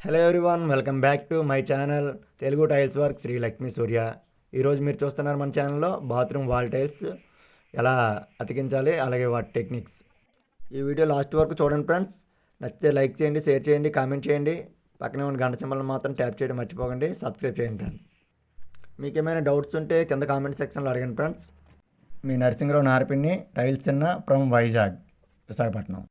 Hello everyone, welcome back to my channel Telugu tiles work Sri Lakshmi Surya. ఈరోజు మీరు చూస్తున్నారు మన ఛానల్లో బాత్రూమ్ వాల్ టైల్స్ ఎలా అతికించాలి, అలాగే వాటి టెక్నిక్స్. ఈ వీడియో లాస్ట్ వరకు చూడండి ఫ్రెండ్స్. నచ్చితే లైక్ చేయండి, షేర్ చేయండి, కామెంట్ చేయండి. పక్కనే ఉన్న గంట సింబల్ మాత్రం ట్యాప్ చేయడం మర్చిపోకండి. సబ్స్క్రైబ్ చేయండి ఫ్రెండ్స్. మీకు ఏమైనా డౌట్స్ ఉంటే కింద కామెంట్ సెక్షన్లో అడగండి ఫ్రెండ్స్. మీ నరసింహరావు నారపిన్ని టైల్స్ చిన్న from Vizag, Visakhapatnam.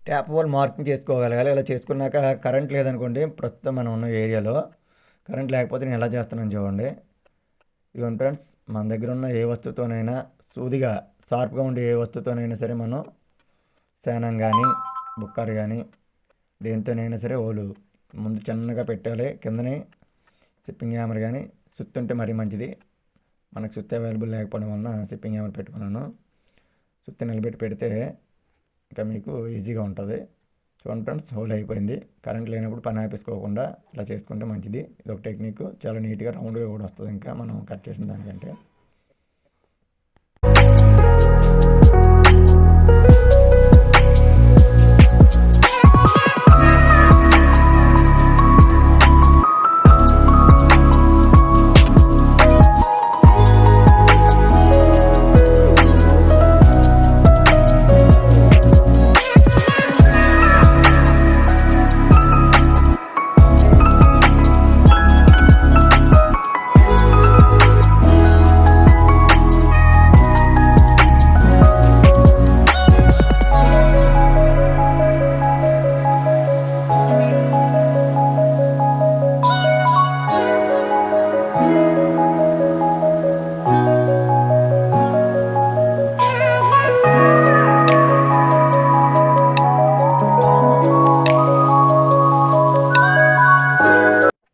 Tap wall marking చేసుకోగలగాలి. ఇలా చేసుకున్నాక కరెంట్ లేదనుకోండి, ప్రస్తుతం మనం ఉన్న ఏరియాలో కరెంట్ లేకపోతే నేను ఎలా చేస్తున్నాను చూడండి. ఇదిగోండి ఫ్రెండ్స్, మన దగ్గర ఉన్న ఏ వస్తువుతోనైనా సూదిగా షార్ప్గా ఉండే ఏ వస్తువుతోనైనా సరే మనం శానం కానీ బుక్కర్ కానీ దేనితోనైనా సరే ఓలు ముందు చిన్నగా పెట్టాలి. కిందనే సిప్పింగ్ హ్యామర్ కానీ సుత్తుంటే మరీ మంచిది. మనకు సుత్తి అవైలబుల్ లేకపోవడం వలన సిప్పింగ్ హ్యామర్ పెట్టుకున్నాను. సుత్తి నిలబెట్టి పెడితే ఇంకా మీకు ఈజీగా ఉంటుంది. చూడండి ఫ్రెండ్స్, హోల్ అయిపోయింది. కరెంట్ లేనప్పుడు పని ఆపేసుకోకుండా ఇలా చేసుకుంటే మంచిది. ఇది ఒక టెక్నిక్, చాలా నీట్గా రౌండ్గా కూడా వస్తుంది ఇంకా మనం కట్ చేసిన దానికంటే.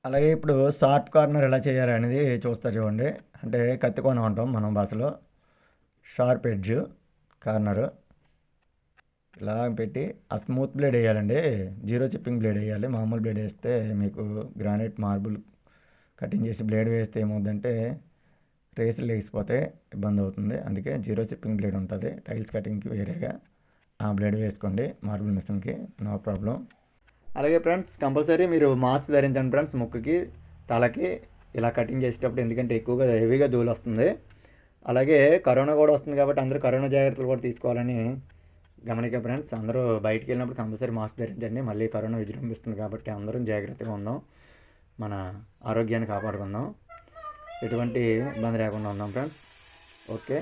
అలాగే ఇప్పుడు షార్ప్ కార్నర్ ఎలా చేయాలి అనేది చూస్తా చూడండి. అంటే కత్తికోన ఉంటాం మనం భాషలో. షార్ప్ ఎడ్జ్ కార్నరు ఇలా పెట్టి ఆ స్మూత్ బ్లేడ్ వేయాలండి. జీరో చిప్పింగ్ బ్లేడ్ వేయాలి. మామూలు బ్లేడ్ వేస్తే మీకు గ్రానైట్ మార్బుల్ కటింగ్ చేసి బ్లేడ్ వేస్తే ఏమవుతుందంటే రేసులు లేచిపోతే ఇబ్బంది అవుతుంది. అందుకే జీరో చిప్పింగ్ బ్లేడ్ ఉంటుంది టైల్స్ కటింగ్కి వేరేగా. ఆ బ్లేడ్ వేసుకోండి మార్బుల్ మిషన్కి, నో ప్రాబ్లం. అలాగే ఫ్రెండ్స్, కంపల్సరీ మీరు మాస్క్ ధరించండి ఫ్రెండ్స్, ముక్కుకి తలకి ఇలా కటింగ్ చేసేటప్పుడు. ఎందుకంటే ఎక్కువగా హెవీగా ధూళి వస్తుంది. అలాగే కరోనా కూడా వస్తుంది కాబట్టి అందరూ కరోనా జాగ్రత్తలు కూడా తీసుకోవాలని గమనిక ఫ్రెండ్స్. అందరూ బయటికి వెళ్ళినప్పుడు కంపల్సరీ మాస్క్ ధరించండి. మళ్ళీ కరోనా విజృంభిస్తుంది కాబట్టి అందరం జాగ్రత్తగా ఉందాం, మన ఆరోగ్యాన్ని కాపాడుకుందాం, ఎటువంటి ఇబ్బంది లేకుండా ఉందాం ఫ్రెండ్స్. ఓకే.